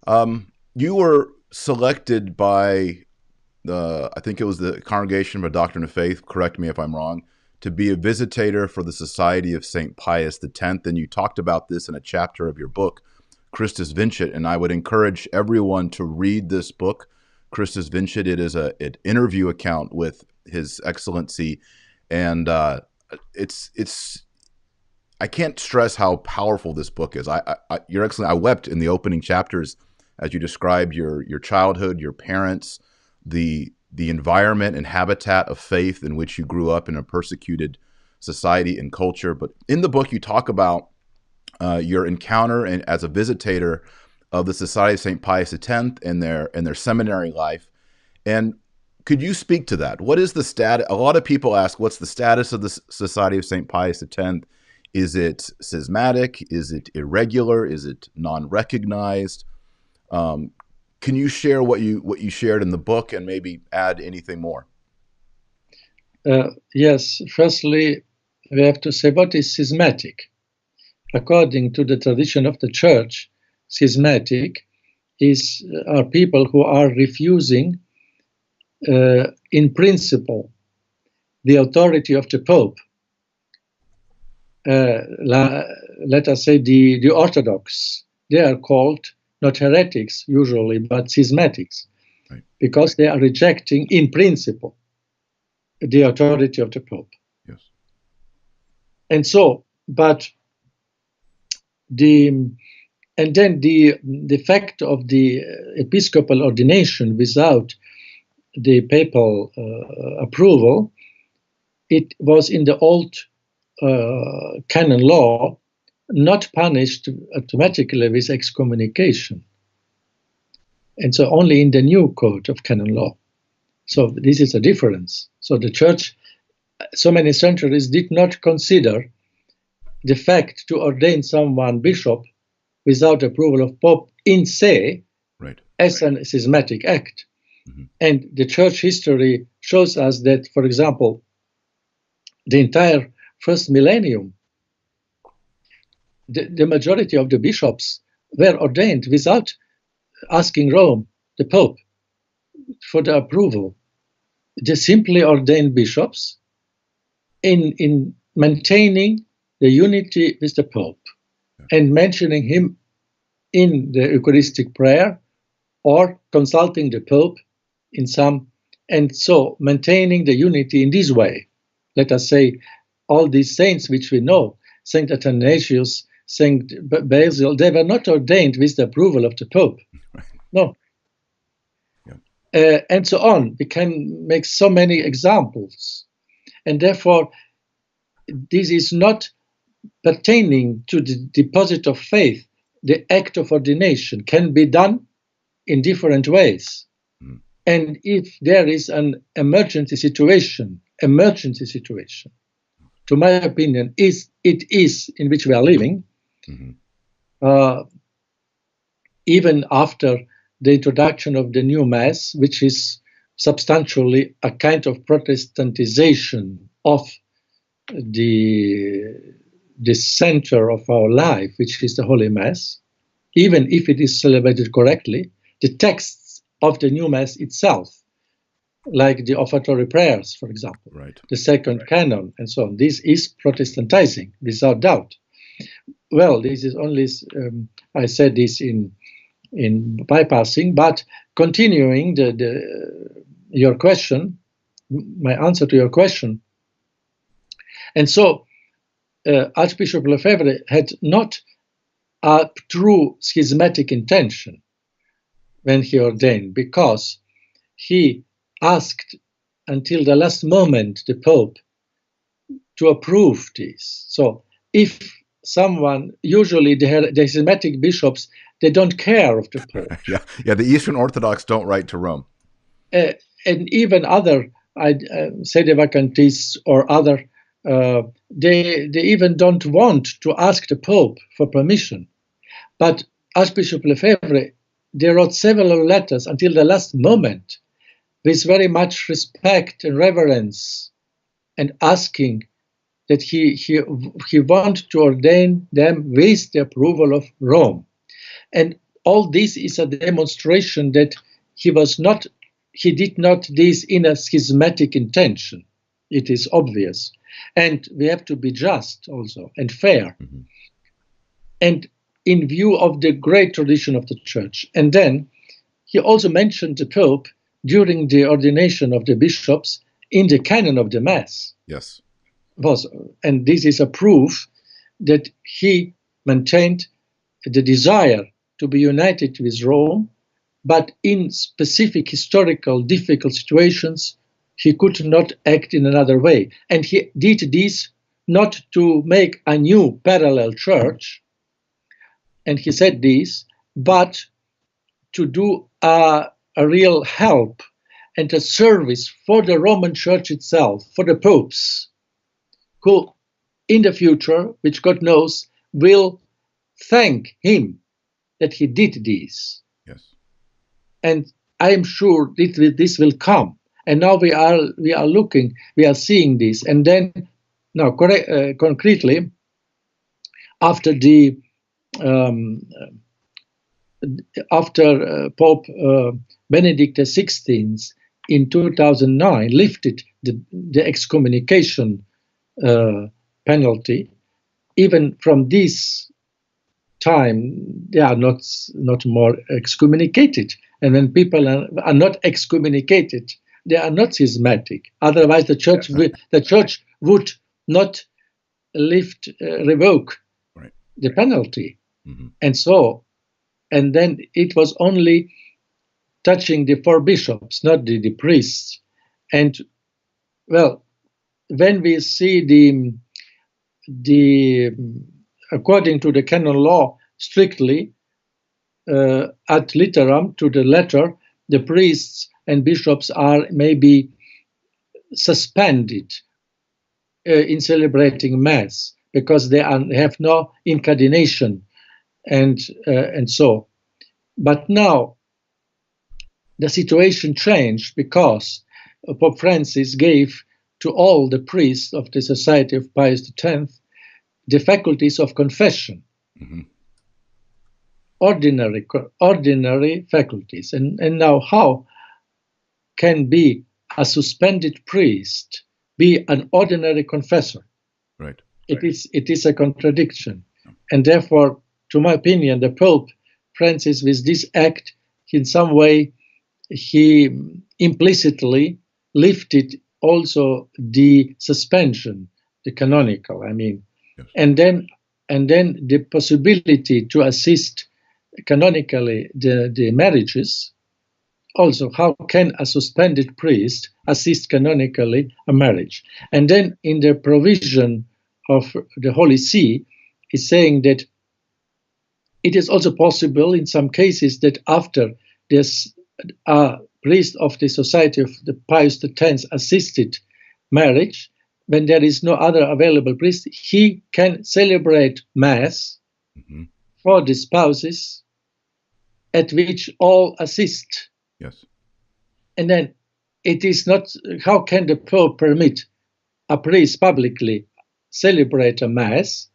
You were selected by I think it was the Congregation for Doctrine of Faith, correct me if I'm wrong, to be a visitator for the Society of St. Pius X, and you talked about this in a chapter of your book, Christus Vincit, and I would encourage everyone to read this book, Christus Vincit. It is an interview account with His Excellency, and it's I can't stress how powerful this book is. Your Excellency, I wept in the opening chapters as you described your childhood, your parents, the environment and habitat of faith in which you grew up in a persecuted society and culture. But in the book, you talk about your encounter and as a visitator of the Society of St. Pius X and their seminary life. And could you speak to that? What is the status? A lot of people ask, what's the status of the Society of St. Pius X? Is it schismatic? Is it irregular? Is it non-recognized? Can you share what you shared in the book and maybe add anything more? Yes. Firstly, we have to say what is schismatic. According to the tradition of the Church, schismatic are people who are refusing, in principle, the authority of the Pope. Let us say the Orthodox. They are called not heretics usually, but schismatics, right, because they are rejecting, in principle, the authority of the Pope. Yes. And so, but the fact of the episcopal ordination without the papal approval, it was in the old canon law not punished automatically with excommunication. And so only in the new code of canon law. So this is a difference. So the Church, so many centuries, did not consider the fact to ordain someone bishop without approval of Pope in se, right, as a schismatic act. Mm-hmm. And the Church history shows us that, for example, the entire first millennium, the majority of the bishops were ordained without asking Rome, the Pope, for the approval. They simply ordained bishops in maintaining the unity with the Pope, and mentioning him in the Eucharistic prayer or consulting the Pope in some, and so maintaining the unity in this way. Let us say all these saints which we know, Saint Athanasius, Saint Basil, they were not ordained with the approval of the Pope. No. Yeah. And so on. We can make so many examples. And therefore, this is not pertaining to the deposit of faith. The act of ordination can be done in different ways. Mm. And if there is an emergency situation, to my opinion, it is in which we are living, mm-hmm. Even after the introduction of the new Mass, which is substantially a kind of Protestantization of the center of our life, which is the Holy Mass, even if it is celebrated correctly, the texts of the new Mass itself, like the offertory prayers, for example, right, the second canon, and so on. This is Protestantizing, without doubt. Well, this is only, I said this in bypassing, but continuing your question, my answer to your question. And so, Archbishop LEFÈBVRE had not a true schismatic intention when he ordained, because he asked until the last moment the Pope to approve this. So if someone, usually the schismatic bishops, they don't care of the Pope. Yeah, the Eastern Orthodox don't write to Rome. And even other, sedevacantists or other, they even don't want to ask the Pope for permission. But Archbishop LEFÈBVRE, they wrote several letters until the last moment with very much respect and reverence, and asking that he want to ordain them with the approval of Rome. And all this is a demonstration that he did not this in a schismatic intention. It is obvious. And we have to be just also and fair. Mm-hmm. And in view of the great tradition of the church. And then he also mentioned the Pope during the ordination of the bishops in the canon of the Mass. Yes. And this is a proof that he maintained the desire to be united with Rome, but in specific historical difficult situations, he could not act in another way. And he did this not to make a new parallel church, and he said this, but to do a real help and a service for the Roman Church itself, for the popes, who in the future, which God knows, will thank him that he did this. Yes. And I am sure this will come. And now we are looking, we are seeing this. And then, now concretely, after the Pope Benedict XVI in 2009 lifted the excommunication penalty, even from this time they are not more excommunicated. And when people are not excommunicated, they are not schismatic. Otherwise, the church would not revoke the penalty. Mm-hmm. And then it was only touching the 4 bishops, not the priests. And well, when we see the according to the canon law strictly ad literam, to the letter, the priests and bishops are maybe suspended in celebrating Mass because they have no incardination and so. But now the situation changed because Pope Francis gave to all the priests of the Society of Pius X the faculties of confession. Mm-hmm. Ordinary faculties. And now how can be a suspended priest be an ordinary confessor? Right. It is a contradiction. And therefore, to my opinion, the Pope Francis, with this act, in some way, he implicitly lifted also the suspension, the canonical, I mean. Yes. And then the possibility to assist canonically the marriages. Also, how can a suspended priest assist canonically a marriage? And then in the provision of the Holy See, is saying that it is also possible in some cases that after this priest of the Society of the Pius X assisted marriage, when there is no other available priest, he can celebrate Mass mm-hmm. for the spouses at which all assist. Yes. And then it is not, how can the Pope permit a priest publicly celebrate a Mass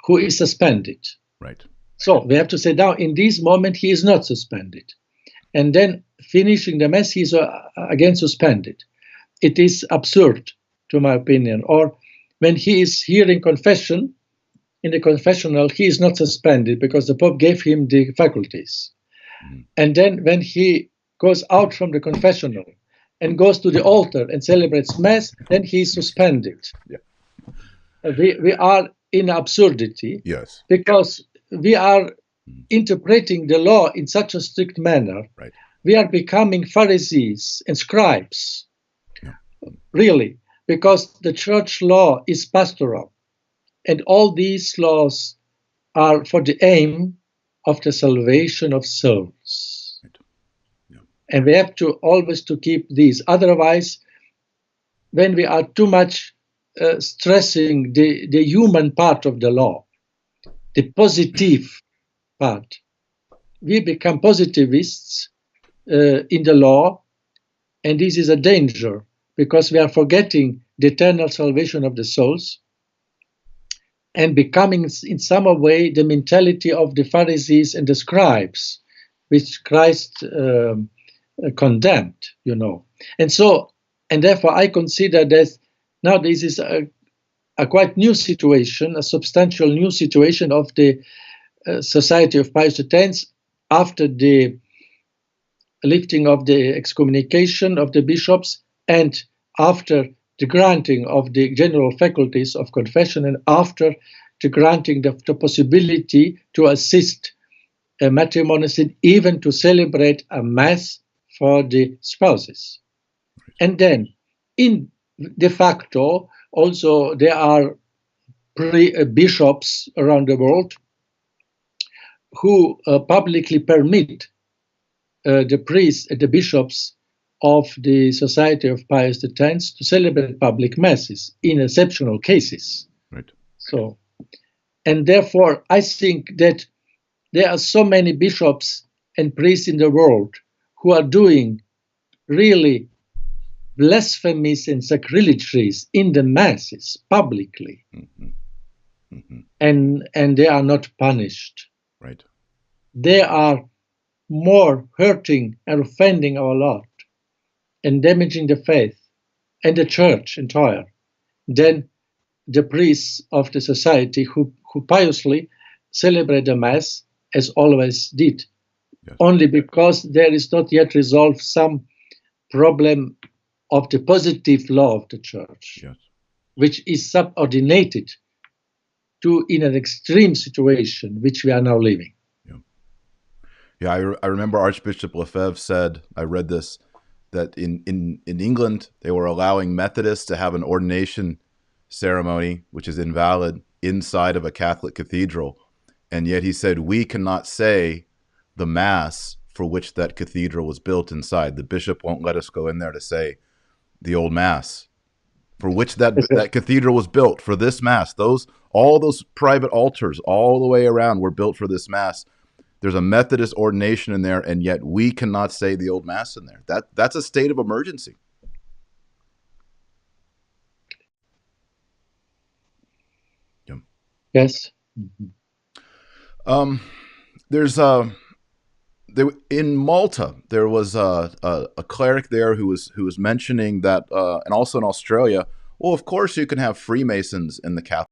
who is suspended? Right. So we have to say now, in this moment, he is not suspended. And then finishing the Mass, he is again suspended. It is absurd, to my opinion. Or when he is hearing confession, in the confessional, he is not suspended because the Pope gave him the faculties. Mm. And then when he goes out from the confessional and goes to the altar and celebrates Mass, then he is suspended. Yeah. We are in absurdity. Yes. Because we are interpreting the law in such a strict manner. Right. We are becoming Pharisees and scribes. Yeah. Really. Because the church law is pastoral. And all these laws are for the aim of the salvation of souls. Right. Yeah. And we have to always to keep these. Otherwise, when we are too much stressing the human part of the law, the positive part, we become positivists in the law, and this is a danger because we are forgetting the eternal salvation of the souls. and becoming in some way the mentality of the Pharisees and the scribes, which Christ condemned, you know. And so, and therefore I consider that now this is a quite new situation, a substantial new situation of the Society of Pius X after the lifting of the excommunication of the bishops and after the granting of the general faculties of confession and after the granting the possibility to assist matrimonies and even to celebrate a mass for the spouses. And then in de facto also there are bishops around the world who publicly permit the priests, the bishops of the Society of Pius X to celebrate public masses in exceptional cases. Right. So, and therefore I think that there are so many bishops and priests in the world who are doing really blasphemies and sacrilegies in the masses publicly, and they are not punished. Right. They are more hurting and offending our Lord and damaging the faith and the church entire than the priests of the society who piously celebrate the Mass as always did. Yes. Only because there is not yet resolved some problem of the positive law of the church, yes, which is subordinated to in an extreme situation which we are now living. Yeah, I remember Archbishop Lefebvre said, I read this, that in England, they were allowing Methodists to have an ordination ceremony, which is invalid, inside of a Catholic cathedral. And yet he said, we cannot say the Mass for which that cathedral was built inside. The bishop won't let us go in there to say the old Mass for which that cathedral was built, for this Mass. All those private altars all the way around were built for this Mass. There's a Methodist ordination in there, and yet we cannot say the old Mass in there. That's a state of emergency. Yeah. Yes. There's in Malta there was a cleric there who was mentioning that, and also in Australia. Well, of course you can have Freemasons in the Catholic